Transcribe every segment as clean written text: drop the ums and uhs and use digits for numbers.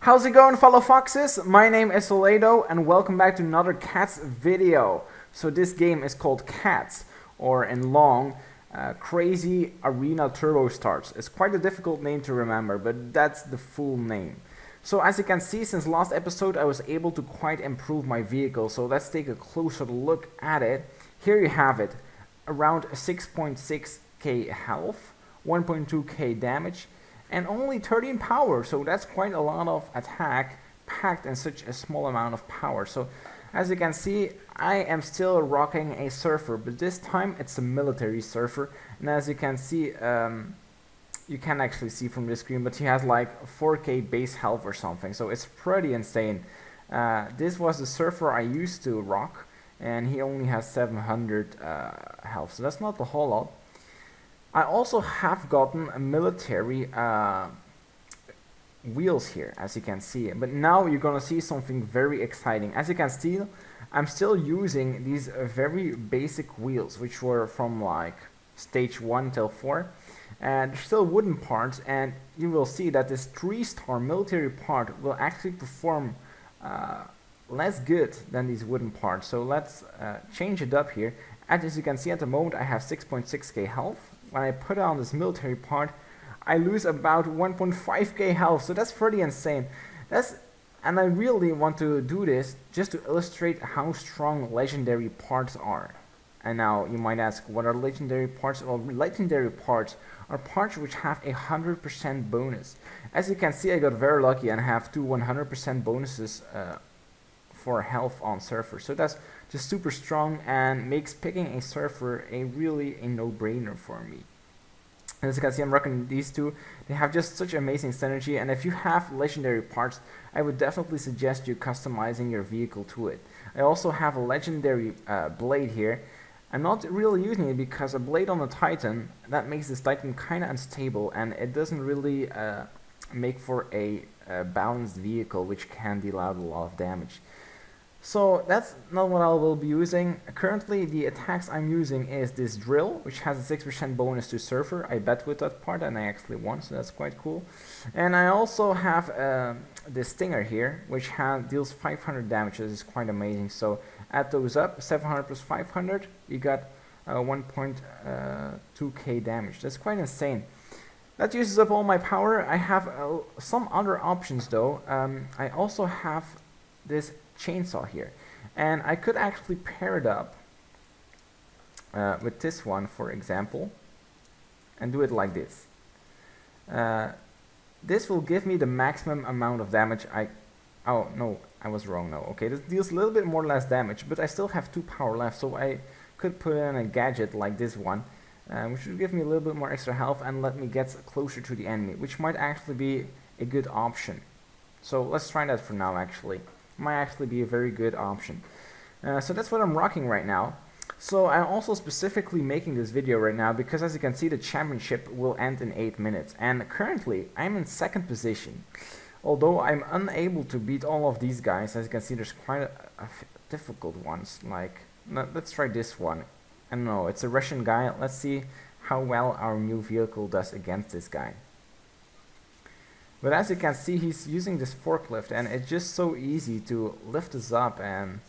How's it going, fellow foxes? My name is Solaito and welcome back to another Cats video. So this game is called Cats, or in long, Crazy Arena Turbo Starts. It's quite a difficult name to remember, but that's the full name. So as you can see, since last episode I was able to quite improve my vehicle, so let's take a closer look at it. Here you have it, around 6.6k health, 1.2k damage, and only 13 power, so that's quite a lot of attack packed in such a small amount of power. So as you can see, I am still rocking a surfer, but this time it's a military surfer, and as you can see, you can actually see from the screen, but he has like 4k base health or something, so it's pretty insane. This was the surfer I used to rock, and he only has 700 health, so that's not a whole lot. I also have gotten a military wheels here, as you can see, but now you're gonna see something very exciting. As you can see, I'm still using these very basic wheels, which were from like stage 1 till 4, and they're still wooden parts, and you will see that this 3-star military part will actually perform less good than these wooden parts. So let's change it up here. As you can see, at the moment I have 6.6k health. When I put on this military part, I lose about 1.5k health, so that's pretty insane. And I really want to do this just to illustrate how strong legendary parts are. And now you might ask, what are legendary parts? Well, legendary parts are parts which have a 100% bonus. As you can see, I got very lucky and have two 100% bonuses for health on surfer, so that's just super strong and makes picking a surfer really a no-brainer for me. As you can see, I'm rocking these two. They have just such amazing synergy, and if you have legendary parts, I would definitely suggest you customizing your vehicle to it. I also have a legendary blade here. I'm not really using it because a blade on a Titan, that makes this Titan kind of unstable, and it doesn't really make for a balanced vehicle which can deal out a lot of damage. So that's not what I will be using. Currently the attacks I'm using is this drill, which has a 6% bonus to surfer. I bet with that part and I actually won, so that's quite cool. And I also have this stinger here, which deals 500 damage. This is quite amazing. So add those up, 700 plus 500, you got 1.2k damage. That's quite insane. That uses up all my power. I have some other options though. I also have this chainsaw here, and I could actually pair it up with this one, for example, and do it like this. This will give me the maximum amount of damage. Oh no, I was wrong now. Okay, this deals a little bit more or less damage, but I still have 2 power left, so I could put in a gadget like this one, which would give me a little bit more extra health and let me get closer to the enemy, which might actually be a good option. So let's try that for now. Actually, might actually be a very good option. So that's what I'm rocking right now. So I'm also specifically making this video right now because, as you can see, the championship will end in 8 minutes, and currently I'm in 2nd position. Although I'm unable to beat all of these guys, as you can see, there's quite a difficult ones. Like, let's try this one. I don't know, it's a Russian guy. Let's see how well our new vehicle does against this guy. But as you can see, he's using this forklift, and it's just so easy to lift us up, and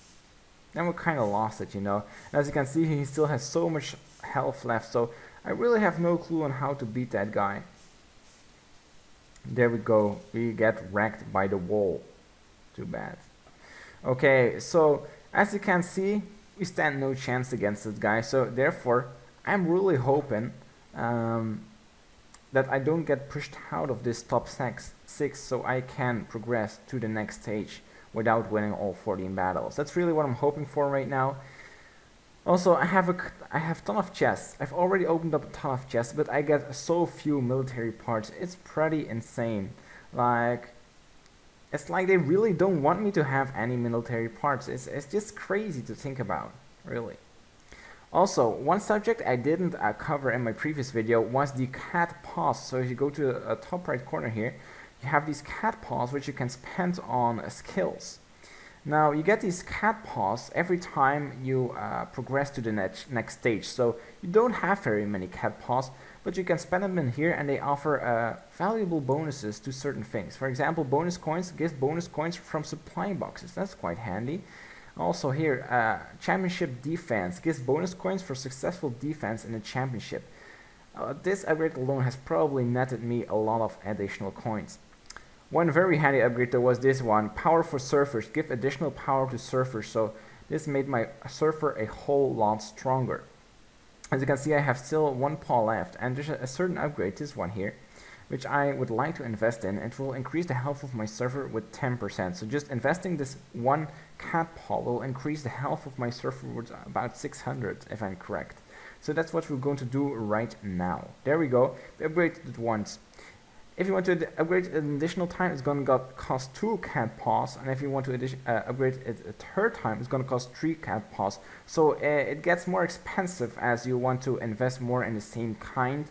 then we kind of lost it, you know. And as you can see, he still has so much health left, so I really have no clue on how to beat that guy. There we go, we get wrecked by the wall. Too bad. Okay, so as you can see, we stand no chance against this guy, so therefore I'm really hoping that I don't get pushed out of this top 6 so I can progress to the next stage without winning all 14 battles. That's really what I'm hoping for right now. Also, I have a ton of chests. I've already opened up a ton of chests, but I get so few military parts. It's pretty insane. Like, it's like they really don't want me to have any military parts. It's just crazy to think about, really. Also, one subject I didn't cover in my previous video was the cat paws. So if you go to the top right corner here, you have these cat paws which you can spend on skills. Now you get these cat paws every time you progress to the next stage. So you don't have very many cat paws, but you can spend them in here and they offer valuable bonuses to certain things. For example, bonus coins gives bonus coins from supply boxes. That's quite handy. Also here, championship defense gives bonus coins for successful defense in a championship. This upgrade alone has probably netted me a lot of additional coins. One very handy upgrade though was this one, power for surfers, give additional power to surfers, so this made my surfer a whole lot stronger. As you can see, I have still one paw left, and there's a certain upgrade, this one here, which I would like to invest in. It will increase the health of my surfer with 10%, so just investing this one cat paw will increase the health of my surfer with about 600 if I'm correct. So that's what we're going to do right now. There we go, we upgraded it once. If you want to upgrade it an additional time, it's going to cost 2 cat paws, and if you want to upgrade it a third time, it's going to cost 3 cat paws. So it gets more expensive as you want to invest more in the same kind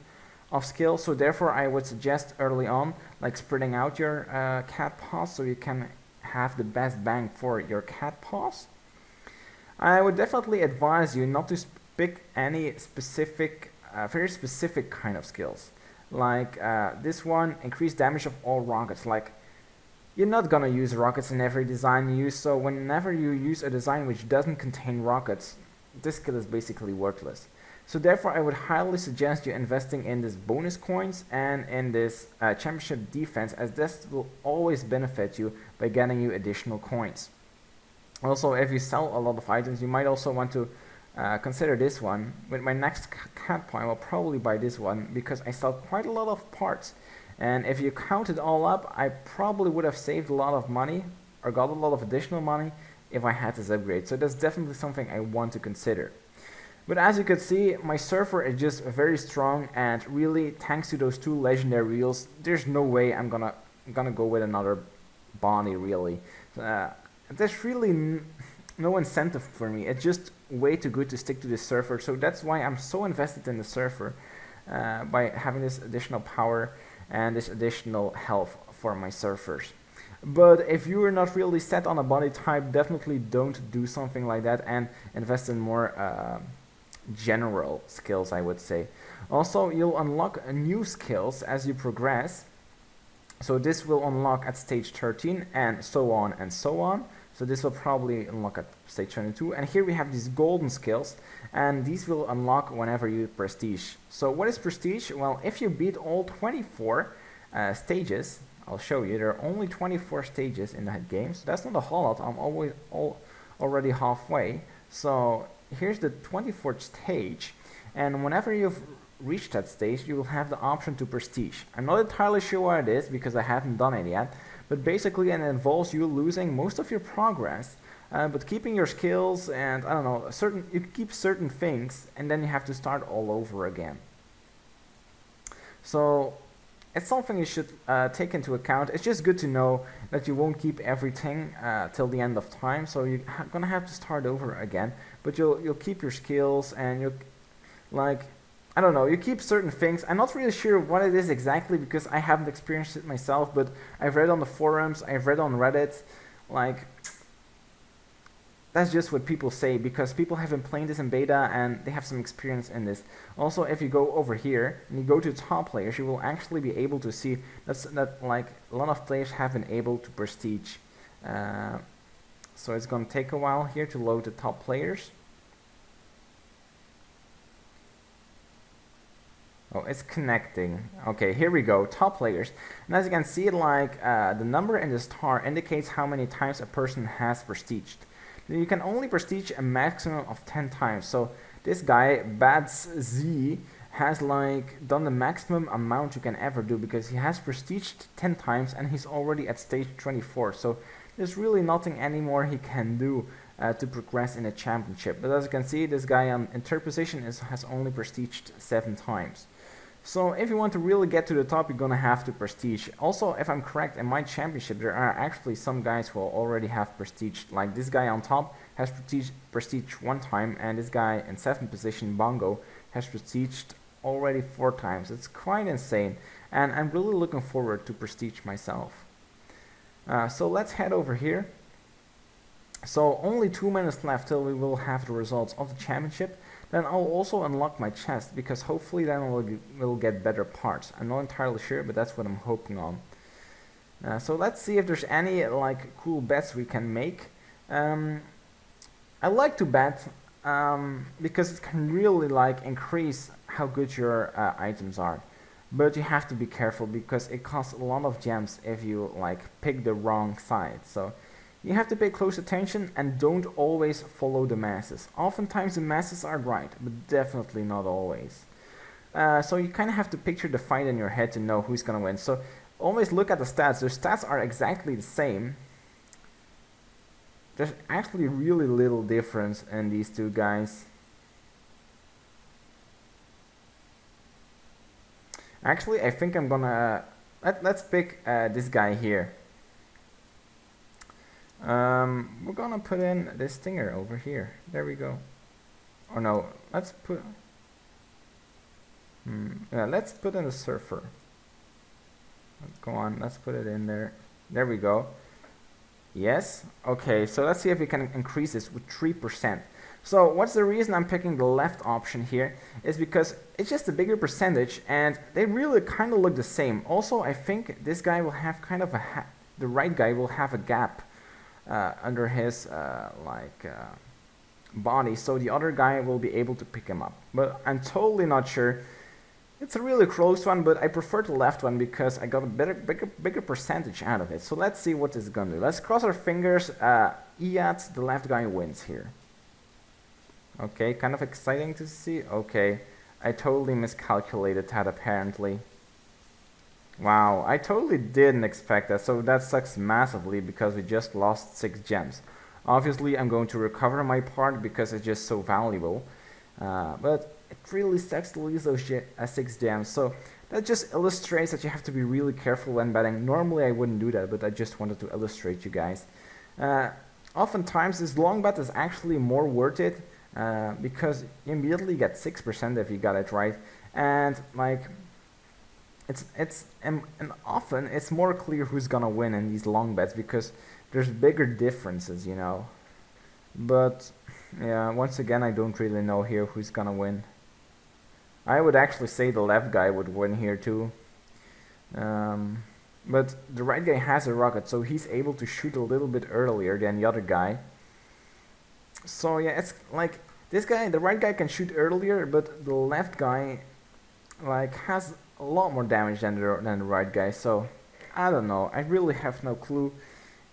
of skill. So therefore, I would suggest early on, like spreading out your cat paws so you can have the best bang for your cat paws. I would definitely advise you not to pick any specific, very specific kind of skills. Like this one, increase damage of all rockets. Like, you're not gonna use rockets in every design you use, so whenever you use a design which doesn't contain rockets, this skill is basically worthless. So therefore, I would highly suggest you investing in this bonus coins and in this championship defense, as this will always benefit you by getting you additional coins. Also, if you sell a lot of items, you might also want to consider this one. With my next cat paw, I will probably buy this one because I sell quite a lot of parts, and if you count it all up, I probably would have saved a lot of money or got a lot of additional money if I had this upgrade. So that's definitely something I want to consider. But as you can see, my surfer is just very strong, and really thanks to those 2 legendary wheels, there's no way I'm gonna go with another body really. There's really no incentive for me. It's just way too good to stick to the surfer, so that's why I'm so invested in the surfer by having this additional power and this additional health for my surfers. But if you are not really set on a body type, definitely don't do something like that and invest in more general skills, I would say. Also, you'll unlock new skills as you progress, so this will unlock at stage 13 and so on and so on. So this will probably unlock at stage 22. And here we have these golden skills, and these will unlock whenever you prestige. So what is prestige? Well, if you beat all 24 stages, I'll show you, there are only 24 stages in that game, so that's not a whole lot. I'm already halfway. So here's the 24th stage, and whenever you've reached that stage, you will have the option to prestige. I'm not entirely sure what it is because I haven't done it yet. But basically it involves you losing most of your progress, but keeping your skills, and I don't know, you keep certain things, and then you have to start all over again. So it's something you should take into account. It's just good to know that you won't keep everything till the end of time, so you're gonna have to start over again. But you'll keep your skills, and you'll, like, I don't know, you keep certain things. I'm not really sure what it is exactly because I haven't experienced it myself, but I've read on the forums, I've read on Reddit, like, that's just what people say because people have been playing this in beta and they have some experience in this. Also, if you go over here and you go to top players, you will actually be able to see that like a lot of players have been able to prestige. So it's going to take a while here to load the top players. Oh, it's connecting. Okay, here we go, top players. And as you can see, like the number in the star indicates how many times a person has prestiged. You can only prestige a maximum of 10 times. So this guy, Bats Z, has like done the maximum amount you can ever do because he has prestiged 10 times and he's already at stage 24. So there's really nothing anymore he can do to progress in a championship. But as you can see, this guy in third position has only prestiged 7 times. So if you want to really get to the top, you're gonna have to prestige. Also, if I'm correct, in my championship, there are actually some guys who already have prestiged. Like this guy on top has prestige 1 time, and this guy in 7th position, Bongo, has prestiged already 4 times. It's quite insane, and I'm really looking forward to prestige myself. So let's head over here. So only 2 minutes left till we will have the results of the championship. Then I'll also unlock my chest, because hopefully then we'll get better parts. I'm not entirely sure, but that's what I'm hoping on. So let's see if there's any like cool bets we can make. I like to bet because it can really like increase how good your items are. But you have to be careful because it costs a lot of gems if you like pick the wrong side. So you have to pay close attention and don't always follow the masses. Oftentimes the masses are right, but definitely not always. So you kind of have to picture the fight in your head to know who's gonna win. So always look at the stats. Their stats are exactly the same. There's actually really little difference in these two guys. Actually, I think I'm gonna let's pick this guy here. We're gonna put in this stinger over here. There we go. Or no, let's put. Yeah, let's put in the surfer. Go on, let's put it in there. There we go. Yes. Okay, so let's see if we can increase this with 3%. So what's the reason I'm picking the left option here is because it's just a bigger percentage and they really kind of look the same. Also, I think this guy will have kind of the right guy will have a gap under his body, so the other guy will be able to pick him up. But I'm totally not sure. It's a really close one, but I prefer the left one because I got a bigger percentage out of it. So let's see what this is gonna do. Let's cross our fingers. Iyat, the left guy, wins here. Okay, kind of exciting to see. Okay, I totally miscalculated that apparently. Wow, I totally didn't expect that, so that sucks massively because we just lost 6 gems. Obviously, I'm going to recover my part because it's just so valuable, but it really sucks to lose those 6 gems, so that just illustrates that you have to be really careful when betting. Normally, I wouldn't do that, but I just wanted to illustrate you guys. Oftentimes, this long bet is actually more worth it because you immediately get 6% if you got it right, and like, and often it's more clear who's gonna win in these long bets because there's bigger differences, you know. But yeah, once again, I don't really know here who's gonna win. I would actually say the left guy would win here too. But the right guy has a rocket, so he's able to shoot a little bit earlier than the other guy. So yeah, it's like this guy, the right guy can shoot earlier, but the left guy like has a lot more damage than the right guy. So I don't know, I really have no clue.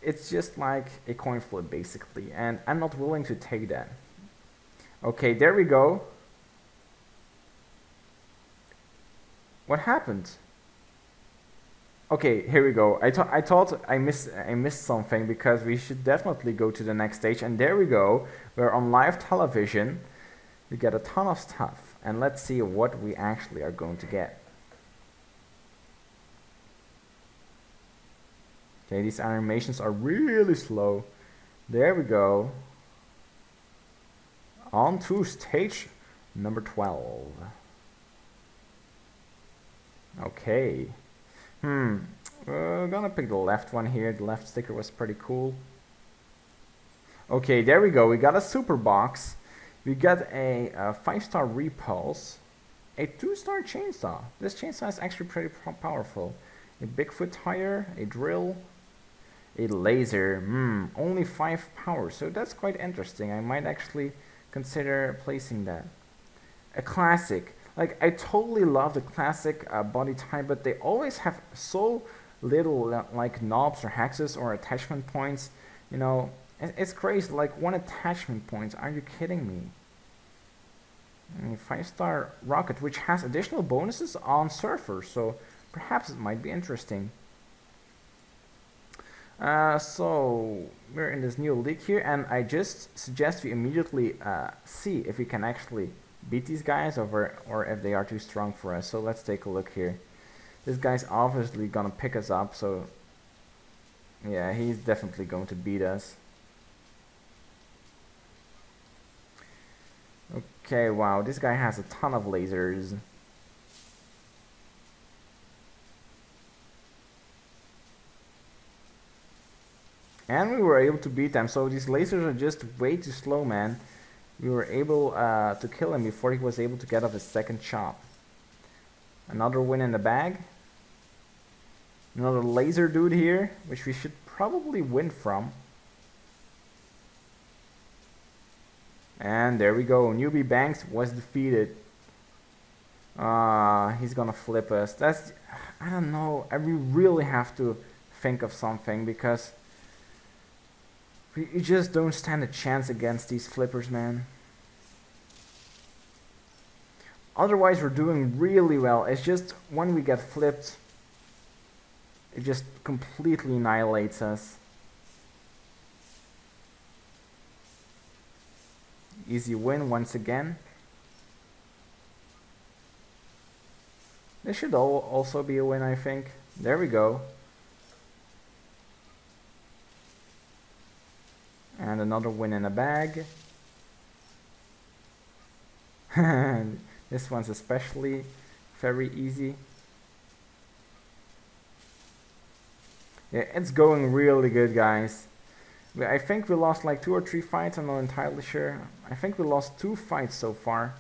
It's just like a coin flip basically, and I'm not willing to take that. Okay, there we go. What happened? Okay, here we go. I thought I missed something because we should definitely go to the next stage, and there we go. We're on live television. We get a ton of stuff, and let's see what we actually are going to get. Okay, these animations are really slow. There we go. On to stage number 12. Okay. We're gonna pick the left one here. The left sticker was pretty cool. Okay, there we go. We got a super box. We got a 5-star repulse. A 2-star chainsaw. This chainsaw is actually pretty powerful. A Bigfoot tire, a drill, a laser. Only 5 power, so that's quite interesting. I might actually consider placing that. A classic. Like, I totally love the classic body type, but they always have so little like knobs or hexes or attachment points. You know, it's crazy. Like 1 attachment point. Are you kidding me? A 5-star rocket, which has additional bonuses on surfers, so perhaps it might be interesting. So we're in this new league here, and I just suggest we immediately see if we can actually beat these guys or if they are too strong for us. So let's take a look here. This guy's obviously gonna pick us up, so yeah, he's definitely going to beat us. Okay, wow, this guy has a ton of lasers. And we were able to beat them. So these lasers are just way too slow, man. We were able to kill him before he was able to get off his second shot. Another win in the bag. Another laser dude here, which we should probably win from. And there we go. Newbie Banks was defeated. He's gonna flip us. That's... I don't know. We really have to think of something because we just don't stand a chance against these flippers, man. Otherwise, we're doing really well. It's just when we get flipped, it just completely annihilates us. Easy win once again. This should also be a win, I think. There we go. And another win in a bag. This one's especially very easy. Yeah, it's going really good, guys. I think we lost like 2 or 3 fights, I'm not entirely sure. I think we lost 2 fights so far.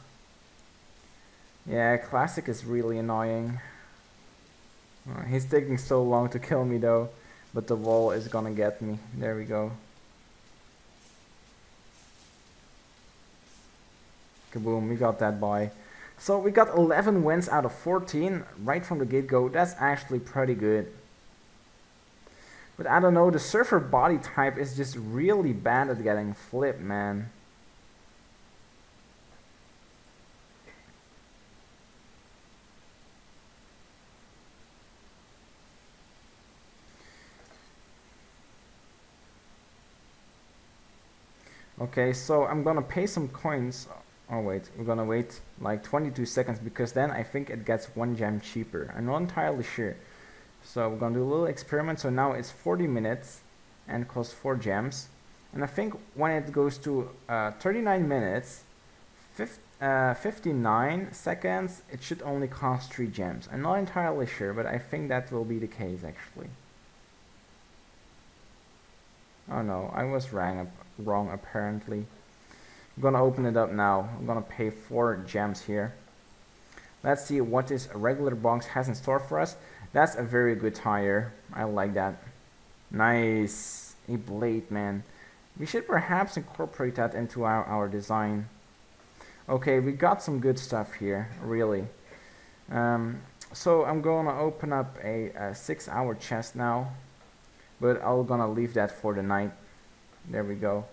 Yeah, Classic is really annoying. He's taking so long to kill me though, but the wall is gonna get me. There we go. Kaboom, we got that boy. So we got 11 wins out of 14 right from the get-go. That's actually pretty good. But I don't know, the Surfer body type is just really bad at getting flipped, man. Okay, so I'm gonna pay some coins. Oh wait, we're gonna wait like 22 seconds because then I think it gets 1 gem cheaper. I'm not entirely sure. So we're gonna do a little experiment. So now it's 40 minutes and costs 4 gems. And I think when it goes to 39 minutes, 59 seconds, it should only cost 3 gems. I'm not entirely sure, but I think that will be the case actually. Oh no, I was wrong apparently. I'm gonna open it up now. I'm gonna pay 4 gems here. Let's see what this regular box has in store for us. That's a very good tire. I like that. Nice. A blade, man. We should perhaps incorporate that into our design. Okay, we got some good stuff here, really. So I'm gonna open up a 6-hour chest now. But I'm gonna leave that for the night. There we go.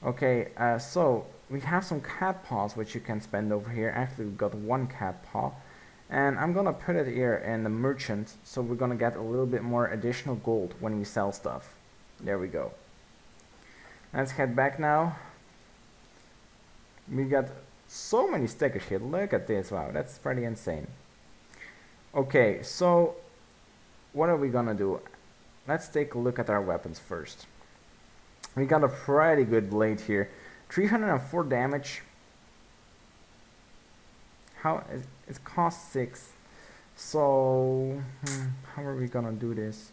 Okay, so we have some cat paws which you can spend over here. Actually, we've got 1 cat paw. And I'm gonna put it here in the merchant, so we're gonna get a little bit more additional gold when we sell stuff. There we go. Let's head back now. We got so many stickers here. Look at this. Wow, that's pretty insane. Okay, so what are we gonna do? Let's take a look at our weapons first. We got a pretty good blade here. 304 damage. It costs 6. So how are we gonna do this?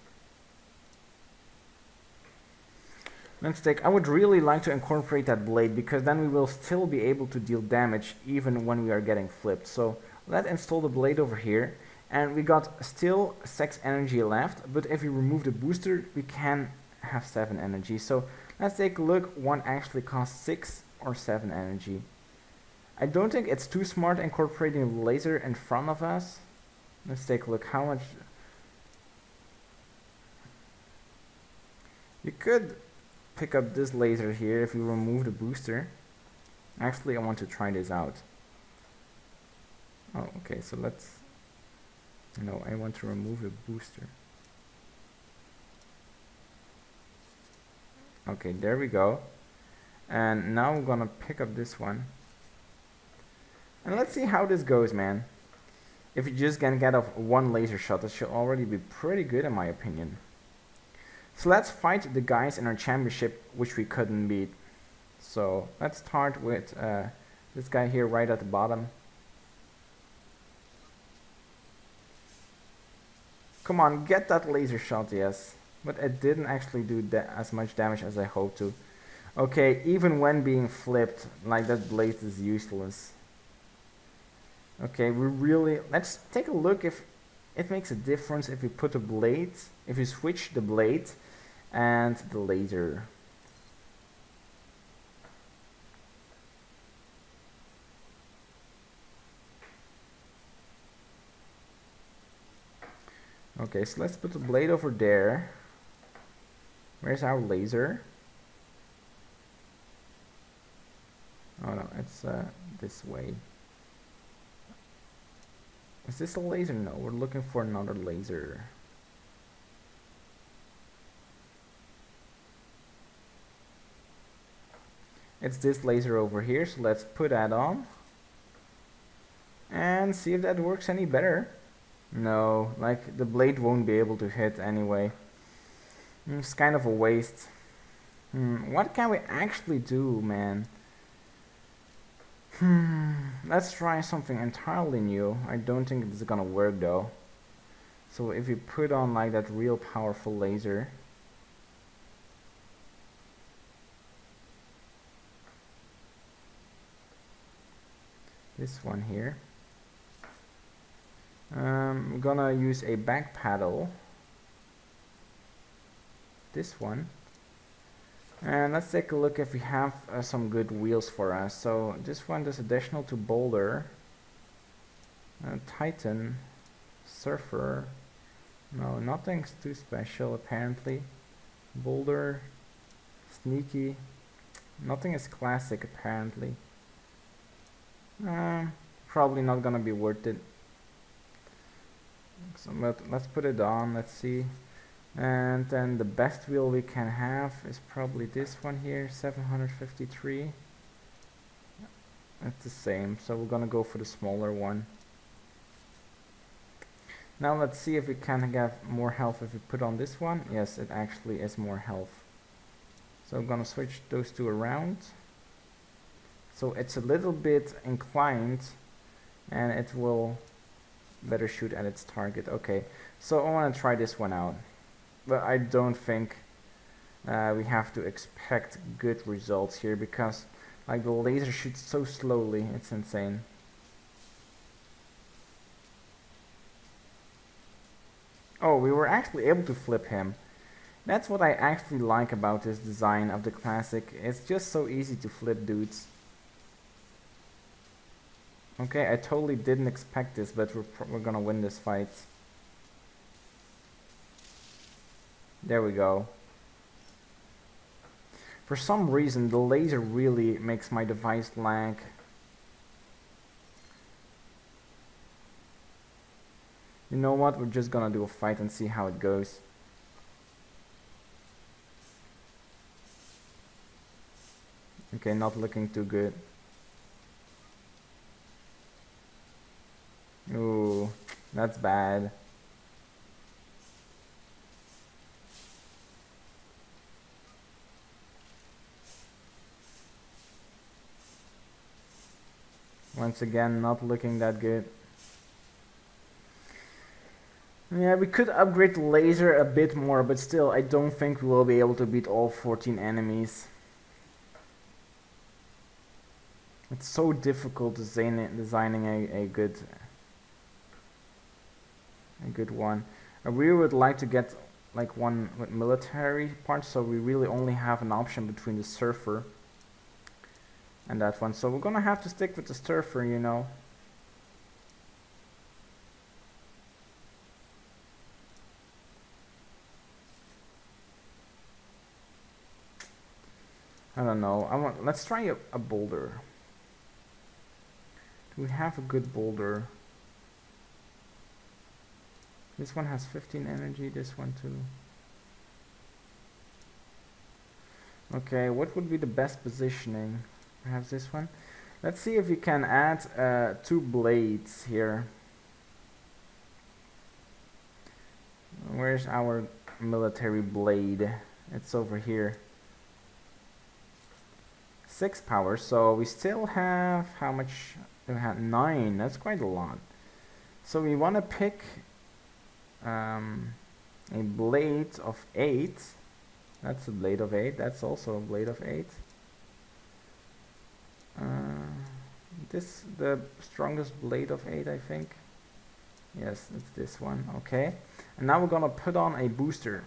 Let's take... I would really like to incorporate that blade because then we will still be able to deal damage even when we are getting flipped. So let's install the blade over here. And we got still 6 energy left, but if we remove the booster, we can have 7 energy. So let's take a look. One actually costs 6 or 7 energy. I don't think it's too smart incorporating the laser in front of us. Let's take a look how much... You could pick up this laser here if you remove the booster. Actually, I want to try this out. Oh, okay, so let's... No, I want to remove the booster. Okay, there we go. And now I'm gonna pick up this one. And let's see how this goes, man. If you just can get off 1 laser shot, that should already be pretty good in my opinion. So let's fight the guys in our championship, which we couldn't beat. So let's start with this guy here right at the bottom. Come on, get that laser shot, yes. but it didn't actually do as much damage as I hoped to. Okay, even when being flipped, like that blade is useless. Okay, let's take a look if it makes a difference if you put a blade, if you switch the blade and the laser. Okay, so let's put the blade over there. Where's our laser? Oh no, it's this way. Is this a laser? No, we're looking for another laser. It's this laser over here, so let's put that on. And see if that works any better. No, like the blade won't be able to hit anyway. It's kind of a waste. What can we actually do, man? Let's try something entirely new. I don't think it's gonna work though. So if you put on like that real powerful laser. This one here. I'm gonna use a back paddle. This one. And let's take a look if we have some good wheels for us. So this one does additional to boulder, Titan, surfer. No, nothing's too special apparently. Boulder, sneaky. Nothing is classic apparently. Probably not gonna be worth it. So, but let's put it on. Let's see. And then the best wheel we can have is probably this one here, 753. It's the same, so we're gonna go for the smaller one. Now let's see if we can get more health if we put on this one. Yes, it actually is more health. So I'm gonna switch those two around. So it's a little bit inclined and it will better shoot at its target. Okay, so I wanna try this one out. But I don't think we have to expect good results here because like the laser shoots so slowly, it's insane. Oh, we were actually able to flip him. That's what I actually like about this design of the classic. It's just so easy to flip dudes. Okay, I totally didn't expect this, but we're gonna win this fight. There we go. For some reason, the laser really makes my device lag. You know what? We're just gonna do a fight and see how it goes. Okay, not looking too good. Ooh, that's bad. Once again, not looking that good. Yeah, we could upgrade the laser a bit more, but still, I don't think we will be able to beat all 14 enemies. It's so difficult designing a good one. I really would like to get like one with military parts, so we really only have an option between the surfer and that one. So we're gonna have to stick with the surfer, you know. I don't know. Let's try a boulder. Do we have a good boulder? This one has 15 energy, this one too. Okay, what would be the best positioning? Perhaps this one? Let's see if we can add 2 blades here. Where's our military blade? It's over here. 6 power, so we still have, how much? We have 9, that's quite a lot. So we want to pick a blade of 8. That's a blade of 8. That's also a blade of 8. This the strongest blade of 8, I think. Yes, it's this one. Okay. And now we're gonna put on a booster.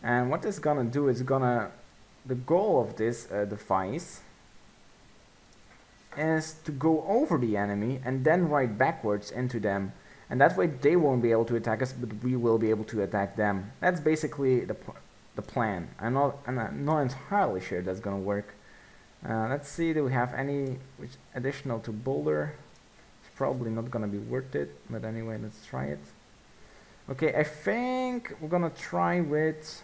And what this gonna do is the goal of this device is to go over the enemy and then ride backwards into them. And that way they won't be able to attack us, but we will be able to attack them. That's basically the plan. I'm not entirely sure that's gonna work. Let's see, do we have any which additional to boulder? It's probably not gonna be worth it, but anyway, let's try it. Okay, I think we're gonna try with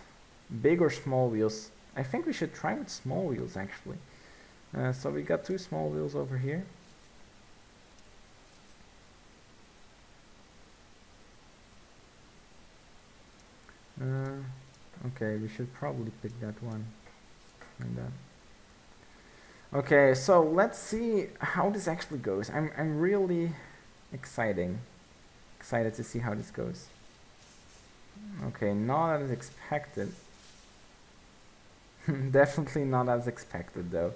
big or small wheels. I think we should try with small wheels actually. So we got 2 small wheels over here. Okay, we should probably pick that one. Like that. Okay, so let's see how this actually goes. I'm really excited to see how this goes. Okay, not as expected. Definitely not as expected though.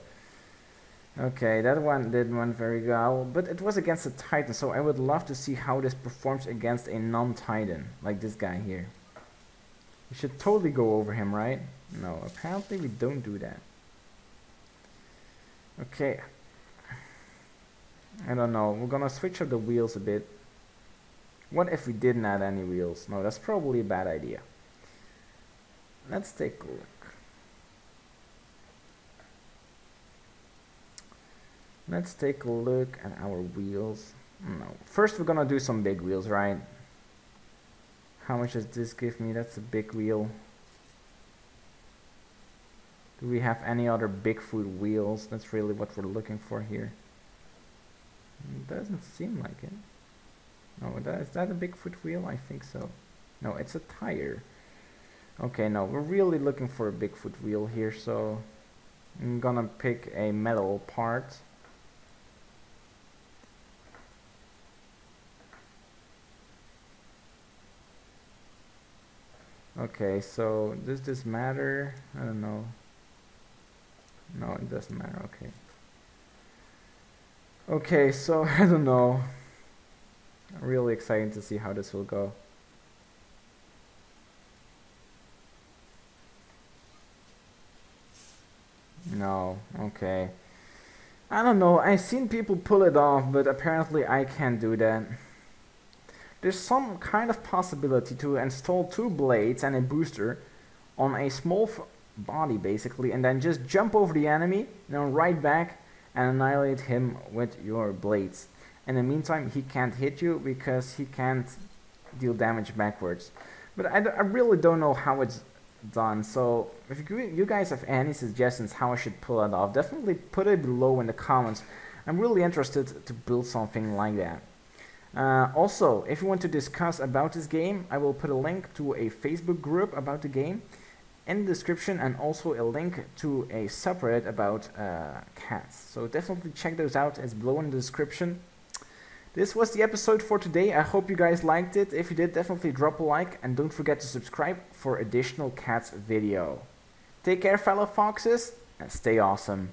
Okay, that one didn't went very well, but it was against a Titan, so I would love to see how this performs against a non-Titan, like this guy here. We should totally go over him, right? No, apparently we don't do that. Okay. I don't know, we're gonna switch up the wheels a bit. What if we didn't add any wheels? No, that's probably a bad idea. Let's take a look. Let's take a look at our wheels. No. First we're gonna do some big wheels, right? How much does this give me? That's a big wheel. Do we have any other Bigfoot wheels? That's really what we're looking for here. It doesn't seem like it. No, is that a Bigfoot wheel? I think so. No, it's a tire. Okay, no, we're really looking for a Bigfoot wheel here, so I'm gonna pick a metal part. Okay, so does this matter? I don't know. No, it doesn't matter. Okay. Okay, so I don't know. I'm really excited to see how this will go. No, okay. I don't know, I've seen people pull it off, but apparently I can't do that. There's some kind of possibility to install 2 blades and a booster on a small body basically, and then just jump over the enemy, then right back and annihilate him with your blades. In the meantime, he can't hit you because he can't deal damage backwards. But I really don't know how it's done, so if you guys have any suggestions how I should pull it off, definitely put it below in the comments. I'm really interested to build something like that. Also, if you want to discuss about this game, I will put a link to a Facebook group about the game in the description, and also a link to a subreddit about cats. So definitely check those out, it's below in the description. This was the episode for today. I hope you guys liked it. If you did, definitely drop a like and don't forget to subscribe for additional cats video. Take care, fellow foxes, and stay awesome.